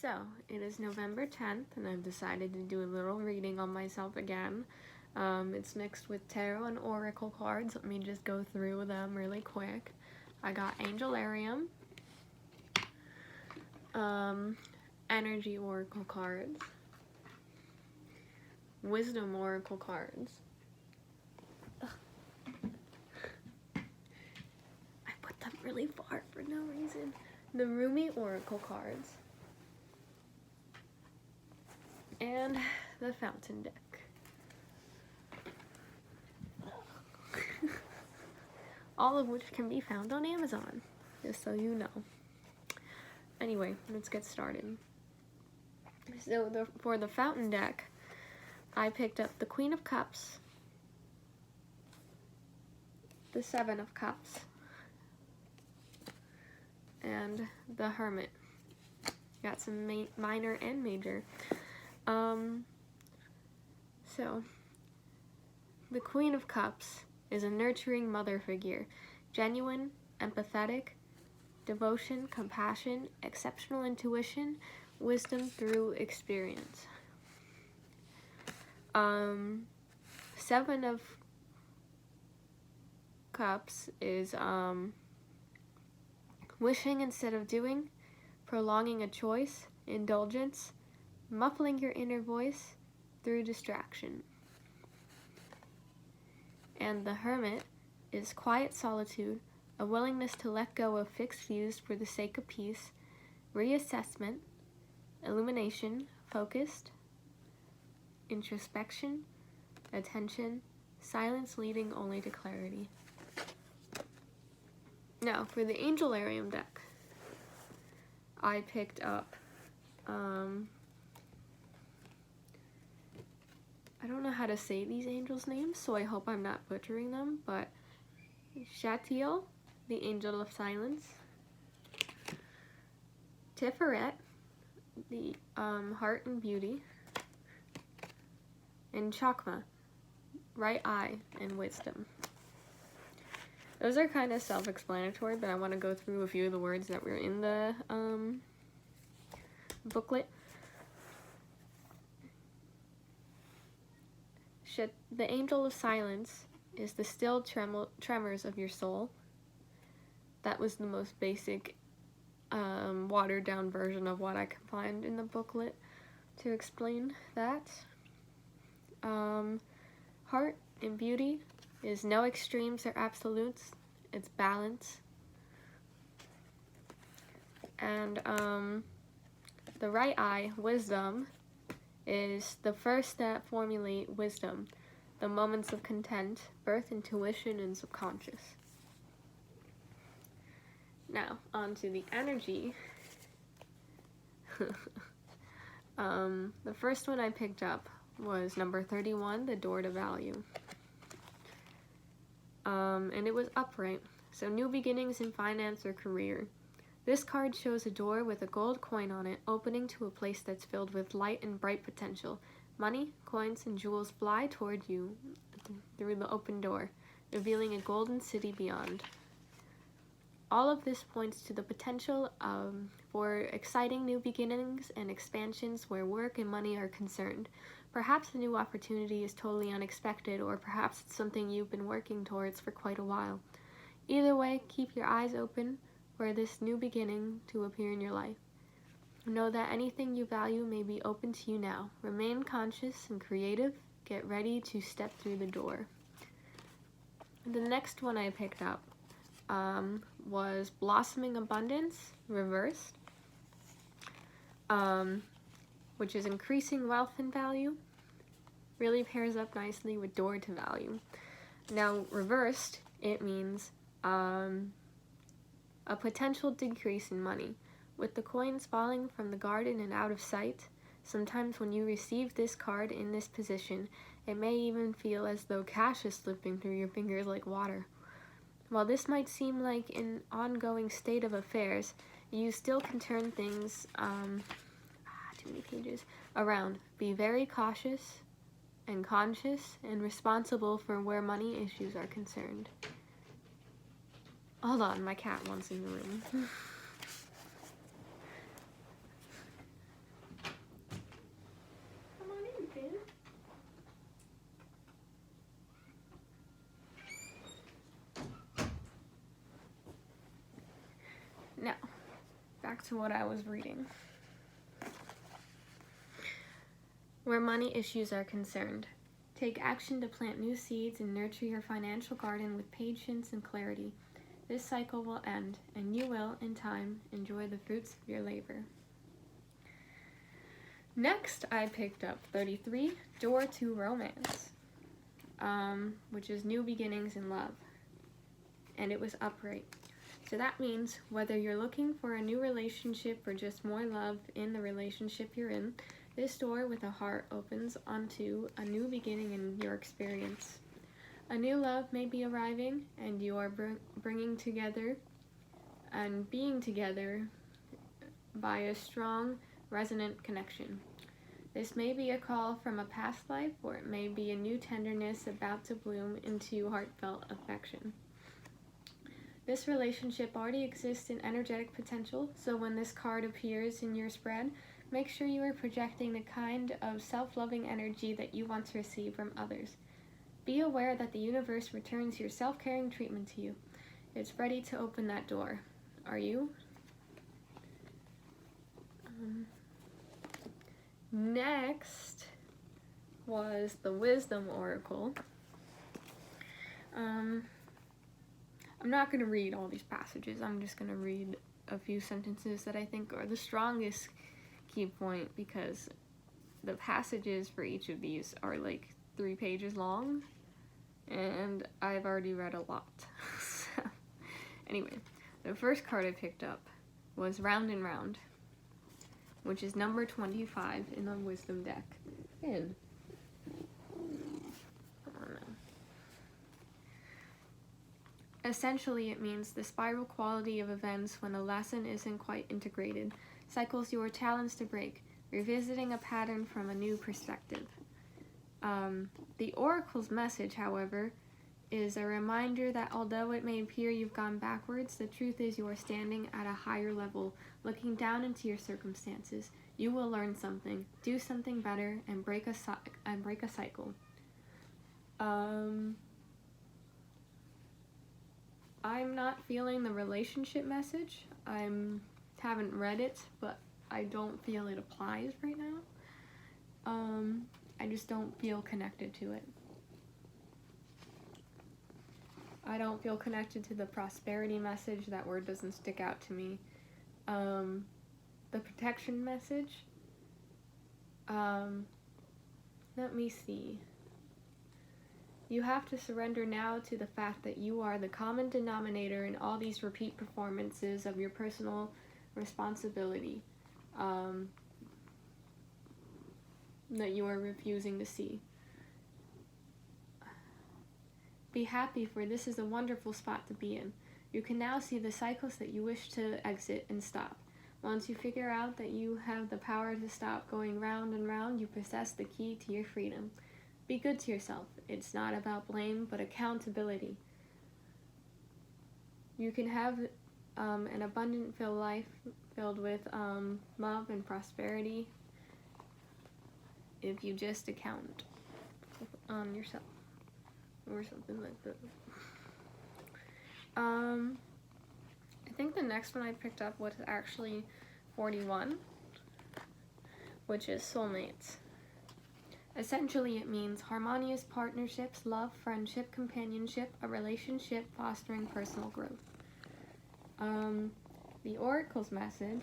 So, it is November 10th, and I've decided to do a little reading on myself again. It's mixed with tarot and oracle cards. Let me just go through them really quick. I got Angelarium, Energy Oracle cards, Wisdom Oracle cards. I put them really far for no reason. The Rumi Oracle cards, and the Fountain deck. All of which can be found on Amazon, just so you know. Anyway, let's get started. So for the Fountain deck, I picked up the Queen of Cups, the Seven of Cups, and the Hermit. Got some minor and major. So, the Queen of Cups is a nurturing mother figure, genuine, empathetic, devotion, compassion, exceptional intuition, wisdom through experience. Seven of Cups is wishing instead of doing, prolonging a choice, indulgence, muffling your inner voice through distraction. And the Hermit is quiet solitude, a willingness to let go of fixed views for the sake of peace, reassessment, illumination, focused, introspection, attention, silence leading only to clarity. Now, for the Angelarium deck, I picked up, I don't know how to say these angels' names, so I hope I'm not butchering them, but Shatiel, the Angel of Silence, Tiferet, the Heart and Beauty, and Chakma, Right Eye and Wisdom. Those are kind of self-explanatory, but I want to go through a few of the words that were in the booklet. The Angel of Silence is the still tremors of your soul. That was the most basic, watered down version of what I could find in the booklet to explain that. Heart and Beauty is no extremes or absolutes, it's balance. And the Right Eye, Wisdom, is the first that formulate wisdom, the moments of content, birth, intuition, and subconscious. Now, on to the energy. The first one I picked up was number 31, the Door to Value. And it was upright, so new beginnings in finance or career. This card shows a door with a gold coin on it, opening to a place that's filled with light and bright potential. Money, coins, and jewels fly toward you through the open door, revealing a golden city beyond. All of this points to the potential for exciting new beginnings and expansions where work and money are concerned. Perhaps the new opportunity is totally unexpected, or perhaps it's something you've been working towards for quite a while. Either way, keep your eyes open for this new beginning to appear in your life. Know that anything you value may be open to you now. Remain conscious and creative. Get ready to step through the door. The next one I picked up was Blossoming Abundance, reversed, which is increasing wealth and value. Really pairs up nicely with Door to Value. Now, reversed, it means a potential decrease in money. With the coins falling from the garden and out of sight, sometimes when you receive this card in this position, it may even feel as though cash is slipping through your fingers like water. While this might seem like an ongoing state of affairs, you still can turn things, too many pages, around. Be very cautious and conscious and responsible for where money issues are concerned. Hold on, my cat wants in the room. back to what I was reading. Where money issues are concerned, take action to plant new seeds and nurture your financial garden with patience and clarity. This cycle will end, and you will, in time, enjoy the fruits of your labor. Next, I picked up 33, Door to Romance, which is new beginnings in love, and it was upright. So that means whether you're looking for a new relationship or just more love in the relationship you're in, this door with a heart opens onto a new beginning in your experience. A new love may be arriving, and you are bringing together and being together by a strong, resonant connection. This may be a call from a past life, or it may be a new tenderness about to bloom into heartfelt affection. This relationship already exists in energetic potential, so when this card appears in your spread, make sure you are projecting the kind of self-loving energy that you want to receive from others. Be aware that the universe returns your self-caring treatment to you. It's ready to open that door. Are you? Next was the Wisdom Oracle. I'm not going to read all these passages. I'm just going to read a few sentences that I think are the strongest key point, because the passages for each of these are like 3 pages long, and I've already read a lot. So, anyway, the first card I picked up was Round and Round, which is number 25 in the Wisdom deck. Essentially, it means the spiral quality of events when a lesson isn't quite integrated, cycles you are challenged to break, revisiting a pattern from a new perspective. The Oracle's message, however, is a reminder that although it may appear you've gone backwards, the truth is you are standing at a higher level, looking down into your circumstances. You will learn something, do something better, and break a cycle. I'm not feeling the relationship message. Haven't read it, but I don't feel it applies right now. I just don't feel connected to it. I don't feel connected to the prosperity message. That word doesn't stick out to me. The protection message. Let me see. You have to surrender now to the fact that you are the common denominator in all these repeat performances of your personal responsibility that you are refusing to see. Be happy, for this is a wonderful spot to be in. You can now see the cycles that you wish to exit and stop. Once you figure out that you have the power to stop going round and round, you possess the key to your freedom. Be good to yourself. It's not about blame, but accountability. You can have an abundant filled life filled with love and prosperity if you just account on yourself, or something like that. I think the next one I picked up was actually 41, which is soulmates. Essentially, it means harmonious partnerships, love, friendship, companionship, a relationship fostering personal growth. The Oracle's message: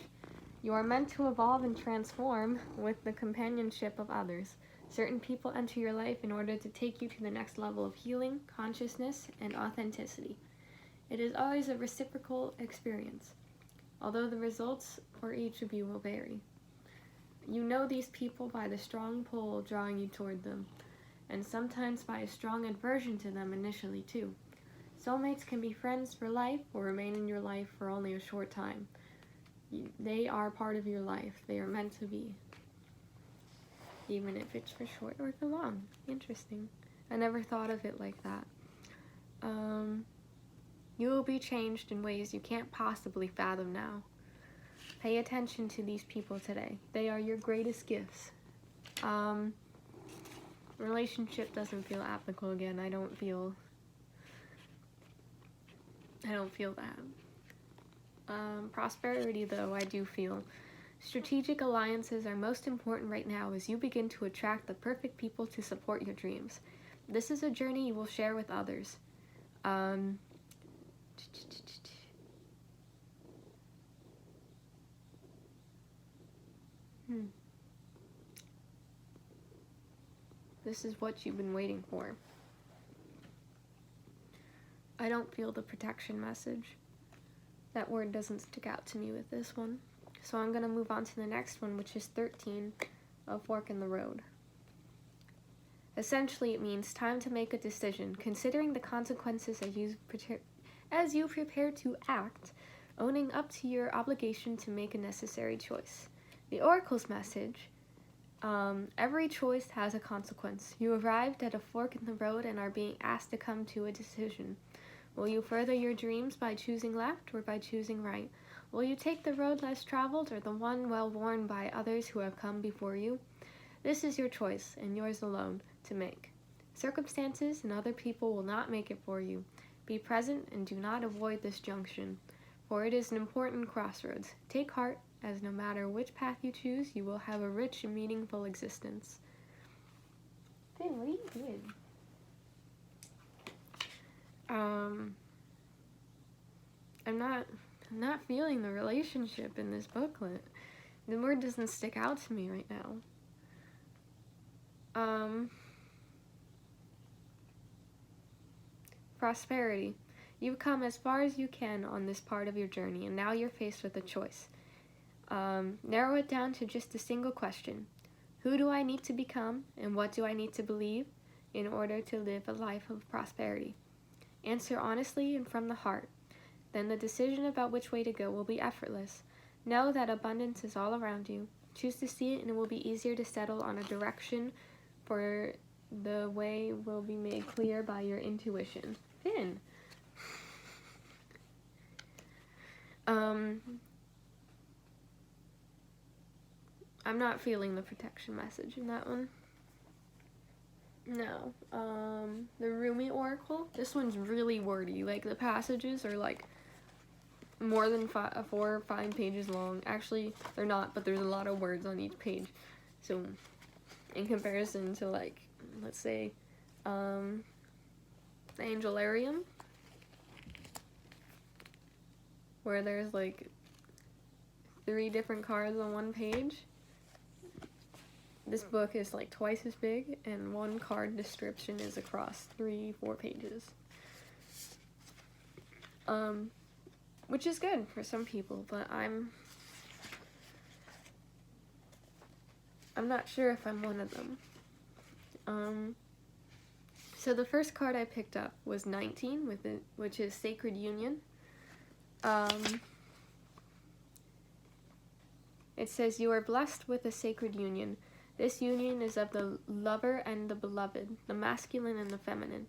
you are meant to evolve and transform with the companionship of others. Certain people enter your life in order to take you to the next level of healing, consciousness, and authenticity. It is always a reciprocal experience, although the results for each of you will vary. You know these people by the strong pull drawing you toward them, and sometimes by a strong aversion to them initially too. Soulmates can be friends for life or remain in your life for only a short time. They are part of your life. They are meant to be. Even if it's for short or for long. Interesting. I never thought of it like that. You will be changed in ways you can't possibly fathom now. Pay attention to these people today. They are your greatest gifts. Relationship doesn't feel applicable again. I don't feel that. Prosperity, though, I do feel. Strategic alliances are most important right now as you begin to attract the perfect people to support your dreams. This is a journey you will share with others. Um, This is what you've been waiting for. I don't feel the protection message. That word doesn't stick out to me with this one. So I'm going to move on to the next one, which is 13, a fork in the road. Essentially, it means time to make a decision, considering the consequences as you prepare to act, owning up to your obligation to make a necessary choice. The Oracle's message, every choice has a consequence. You arrived at a fork in the road and are being asked to come to a decision. Will you further your dreams by choosing left or by choosing right? Will you take the road less traveled or the one well worn by others who have come before you? This is your choice, and yours alone, to make. Circumstances and other people will not make it for you. Be present and do not avoid this junction, for it is an important crossroads. Take heart, as no matter which path you choose, you will have a rich and meaningful existence. Finn, what are you doing? I'm not feeling the relationship in this booklet. The word doesn't stick out to me right now. Prosperity. You've come as far as you can on this part of your journey, and now you're faced with a choice. Narrow it down to just a single question. Who do I need to become, and what do I need to believe in order to live a life of prosperity? Answer honestly and from the heart. Then the decision about which way to go will be effortless. Know that abundance is all around you. Choose to see it, and it will be easier to settle on a direction, for the way will be made clear by your intuition. Finn. I'm not feeling the protection message in that one. No. The Rumi Oracle. This one's really wordy. Like, the passages are, like, more than 4 or 5 pages long. Actually, they're not, but there's a lot of words on each page. So, in comparison to, like, let's say, the Angelarium, where there's, like, 3 different cards on one page. This book is like twice as big, and one card description is across 3-4 pages. Which is good for some people, but I'm not sure if I'm one of them. So the first card I picked up was 19, which is Sacred Union. It says, you are blessed with a sacred union. This union is of the lover and the beloved, the masculine and the feminine.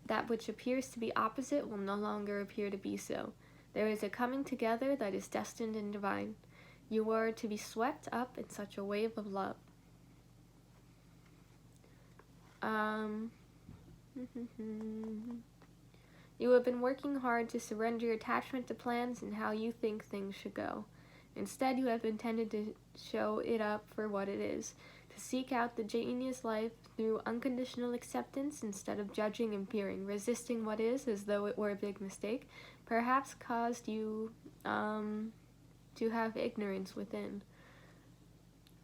That which appears to be opposite will no longer appear to be so. There is a coming together that is destined and divine. You are to be swept up in such a wave of love. You have been working hard to surrender your attachment to plans and how you think things should go. Instead, you have intended to show it up for what it is, to seek out the genius life through unconditional acceptance instead of judging and fearing, resisting what is as though it were a big mistake, perhaps caused you to have ignorance within.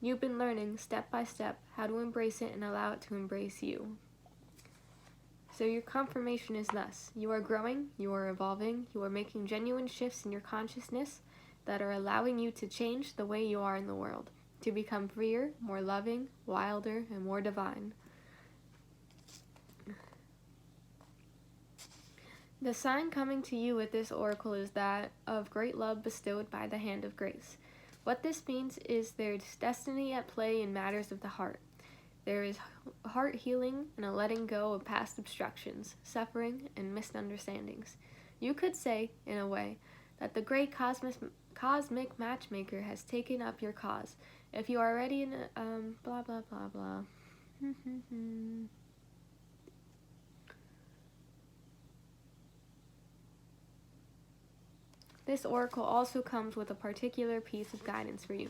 You've been learning, step by step, how to embrace it and allow it to embrace you. So your confirmation is thus: you are growing, you are evolving, you are making genuine shifts in your consciousness that are allowing you to change the way you are in the world, to become freer, more loving, wilder, and more divine. The sign coming to you with this oracle is that of great love bestowed by the hand of grace. What this means is there's destiny at play in matters of the heart. There is heart healing and a letting go of past obstructions, suffering, and misunderstandings. You could say, in a way, that the great cosmic matchmaker has taken up your cause. If you are already in a, blah, blah, blah, blah. This oracle also comes with a particular piece of guidance for you.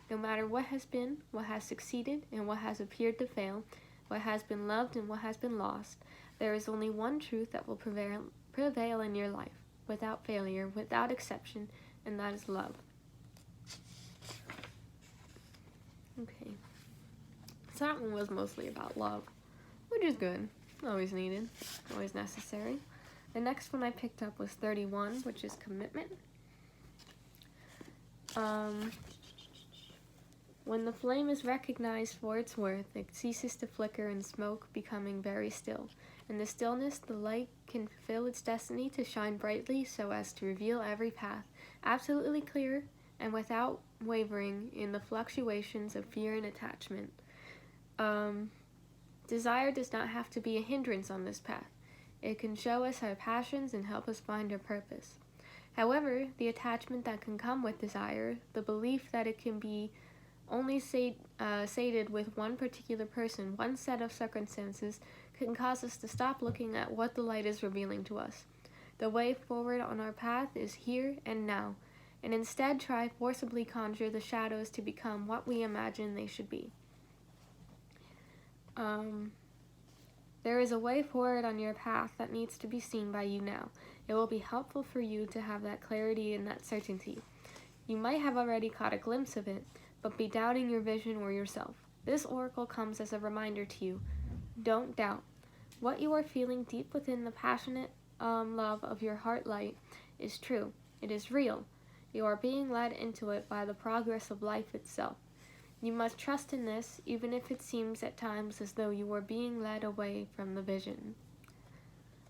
No matter what has been, what has succeeded, and what has appeared to fail, what has been loved and what has been lost, there is only one truth that will prevail in your life, without failure, without exception, and that is love. Okay. So that one was mostly about love, which is good. Always needed, always necessary. The next one I picked up was 31, which is commitment. When the flame is recognized for its worth, it ceases to flicker and smoke, becoming very still. In the stillness, the light can fulfill its destiny to shine brightly so as to reveal every path, absolutely clear and without wavering in the fluctuations of fear and attachment. Desire does not have to be a hindrance on this path. It can show us our passions and help us find our purpose. However, the attachment that can come with desire, the belief that it can be only sated with one particular person, one set of circumstances, can cause us to stop looking at what the light is revealing to us. The way forward on our path is here and now, and instead try forcibly conjure the shadows to become what we imagine they should be. There is a way forward on your path that needs to be seen by you now. It will be helpful for you to have that clarity and that certainty. You might have already caught a glimpse of it, but be doubting your vision or yourself. This oracle comes as a reminder to you. Don't doubt. What you are feeling deep within the passionate love of your heart light is true. It is real. You are being led into it by the progress of life itself. You must trust in this, even if it seems at times as though you are being led away from the vision.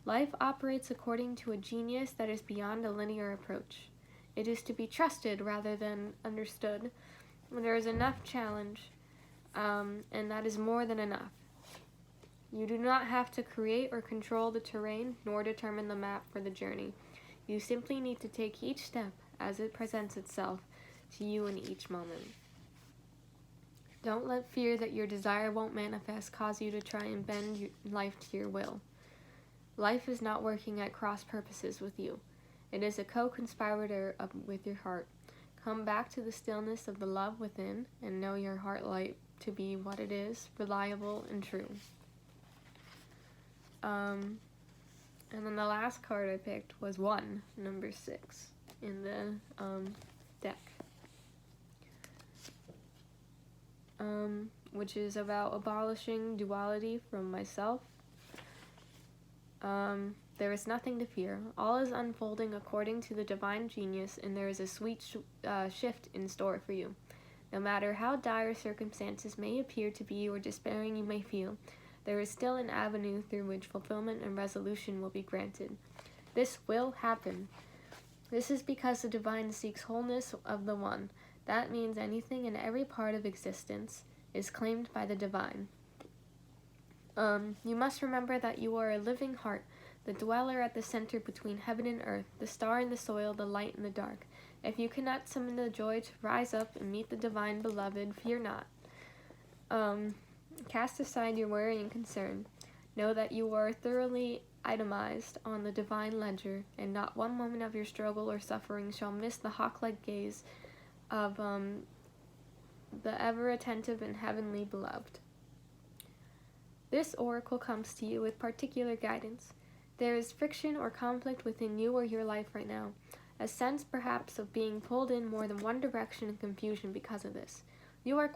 Life operates according to a genius that is beyond a linear approach. It is to be trusted rather than understood. There is enough challenge, and that is more than enough. You do not have to create or control the terrain, nor determine the map for the journey. You simply need to take each step as it presents itself to you in each moment. Don't let fear that your desire won't manifest cause you to try and bend your life to your will. Life is not working at cross purposes with you. It is a co-conspirator with your heart. Come back to the stillness of the love within and know your heart light to be what it is, reliable and true. And then the last card I picked was 1, number 6, in the deck. Which is about abolishing duality from myself. There is nothing to fear. All is unfolding according to the divine genius, and there is a sweet shift in store for you. No matter how dire circumstances may appear to be or despairing you may feel, there is still an avenue through which fulfillment and resolution will be granted. This will happen. This is because the divine seeks wholeness of the one. That means anything and every part of existence is claimed by the divine. You must remember that you are a living heart, the dweller at the center between heaven and earth, the star in the soil, the light in the dark. If you cannot summon the joy to rise up and meet the divine beloved, fear not. Cast aside your worry and concern. Know that you are thoroughly itemized on the divine ledger, and not one moment of your struggle or suffering shall miss the hawk-like gaze of the ever-attentive and heavenly beloved. This oracle comes to you with particular guidance. There is friction or conflict within you or your life right now, a sense perhaps of being pulled in more than one direction and confusion because of this. You are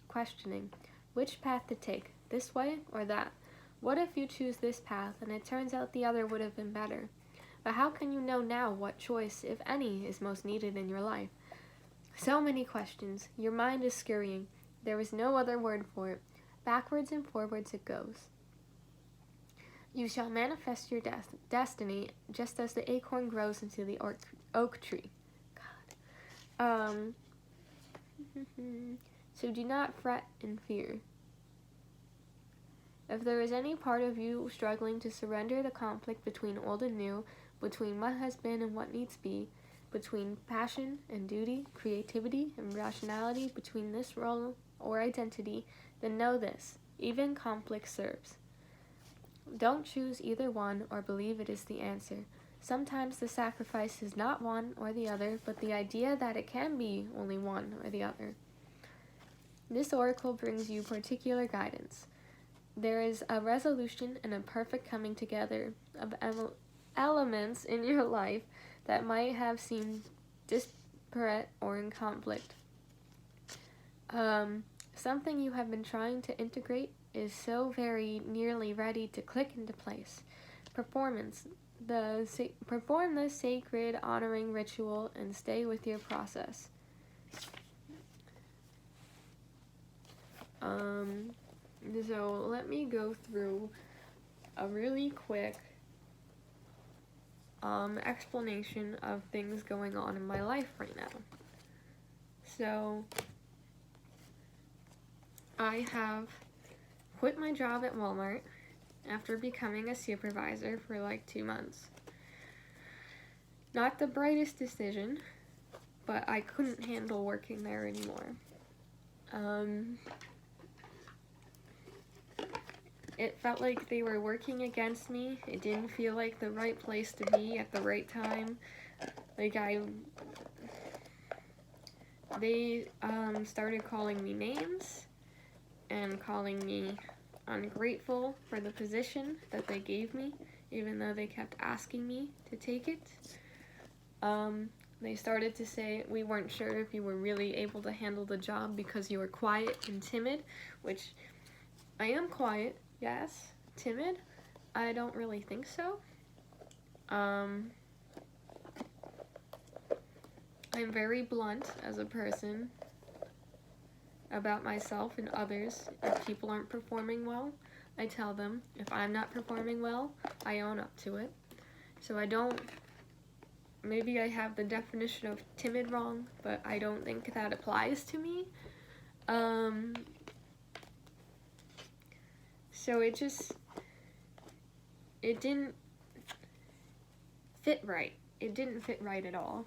questioning which path to take, this way or that. What if you choose this path and it turns out the other would have been better? But how can you know now what choice, if any, is most needed in your life? So many questions. Your mind is scurrying. There is no other word for it. Backwards and forwards it goes. You shall manifest your destiny just as the acorn grows into the oak tree. God. So do not fret and fear. If there is any part of you struggling to surrender the conflict between old and new, between what has been and what needs be, between passion and duty, creativity and rationality, between this role or identity, then know this, even conflict serves. Don't choose either one or believe it is the answer. Sometimes the sacrifice is not one or the other, but the idea that it can be only one or the other. This oracle brings you particular guidance. There is a resolution and a perfect coming together of elements in your life that might have seemed disparate or in conflict. Something you have been trying to integrate is so very nearly ready to click into place. Perform the sacred honoring ritual and stay with your process. So let me go through a really quick explanation of things going on in my life right now. So I have quit my job at Walmart after becoming a supervisor for like 2 months. Not the brightest decision, but I couldn't handle working there anymore. It felt like they were working against me. It didn't feel like the right place to be at the right time. They started calling me names and calling me ungrateful for the position that they gave me, even though they kept asking me to take it. They started to say we weren't sure if you were really able to handle the job because you were quiet and timid, which I am quiet, yes. Timid? I don't really think so. I'm very blunt as a person about myself and others. If people aren't performing well, I tell them. If I'm not performing well, I own up to it. So maybe I have the definition of timid wrong, but I don't think that applies to me. So it didn't fit right. It didn't fit right at all.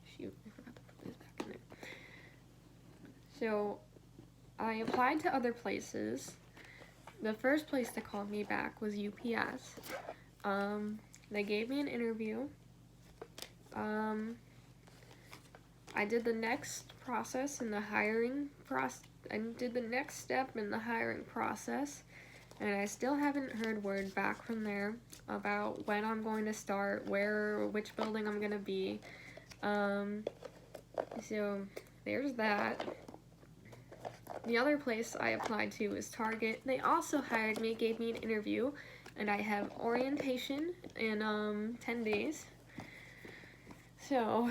Shoot, I forgot to put this back in there. So I applied to other places. The first place that called me back was UPS. They gave me an interview. I did the next process in the hiring process. I did the next step in the hiring process, and I still haven't heard word back from there about when I'm going to start, which building I'm gonna be. So there's that. The other place I applied to was Target. They also hired me, gave me an interview, and I have orientation in 10 days. So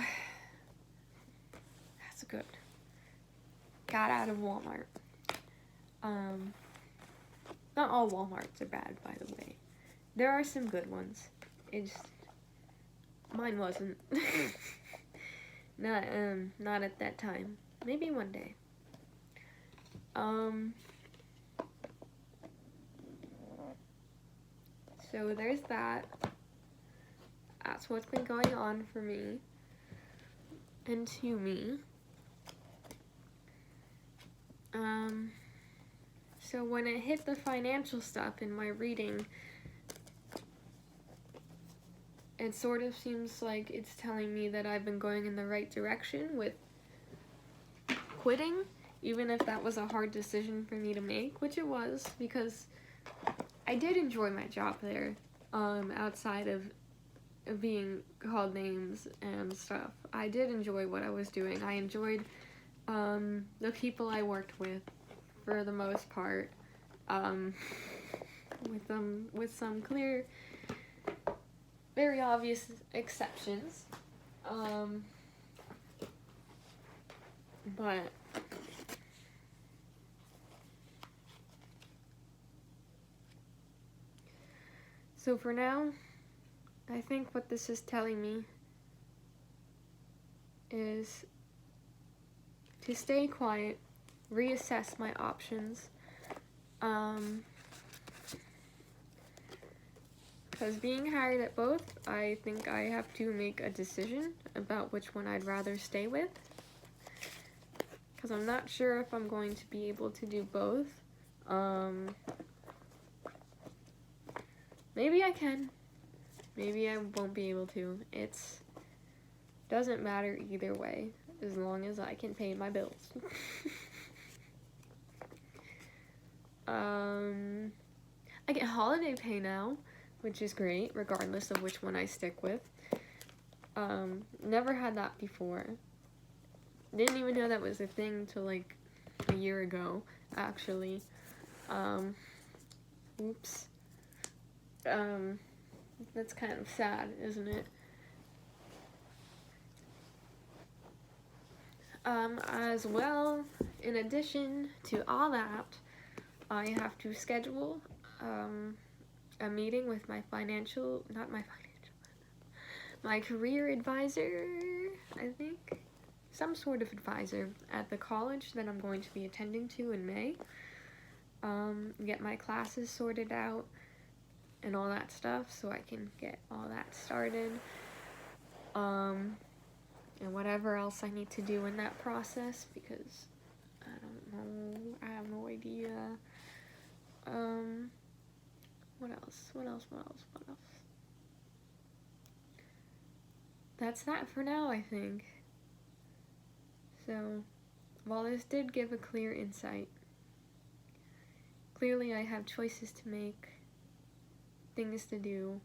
that's good. Got out of Walmart. Not all Walmarts are bad, by the way. There are some good ones. Mine wasn't. Not at that time. Maybe one day. So there's that. That's what's been going on for me and to me. So when it hit the financial stuff in my reading, it sort of seems like it's telling me that I've been going in the right direction with quitting, even if that was a hard decision for me to make, which it was, because I did enjoy my job there, outside of being called names and stuff. I did enjoy what I was doing. I enjoyed the people I worked with for the most part, with some clear, very obvious exceptions, but so for now, I think what this is telling me is to stay quiet, reassess my options, because being hired at both, I think I have to make a decision about which one I'd rather stay with, because I'm not sure if I'm going to be able to do both. Maybe I can. Maybe I won't be able to. It's doesn't matter either way, as long as I can pay my bills. I get holiday pay now, which is great, regardless of which one I stick with. Never had that before. Didn't even know that was a thing till like a year ago, actually. Oops. That's kind of sad, isn't it? As well, in addition to all that, I have to schedule, a meeting with my my career advisor, I think. Some sort of advisor at the college that I'm going to be attending to in May. Get my classes sorted out and all that stuff so I can get all that started. And whatever else I need to do in that process, because I don't know, I have no idea. What else? That's that for now, I think. So, while this did give a clear insight, clearly I have choices to make, things to do,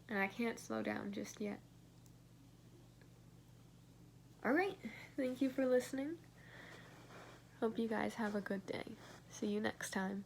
and I can't slow down just yet. Alright, thank you for listening. Hope you guys have a good day. See you next time.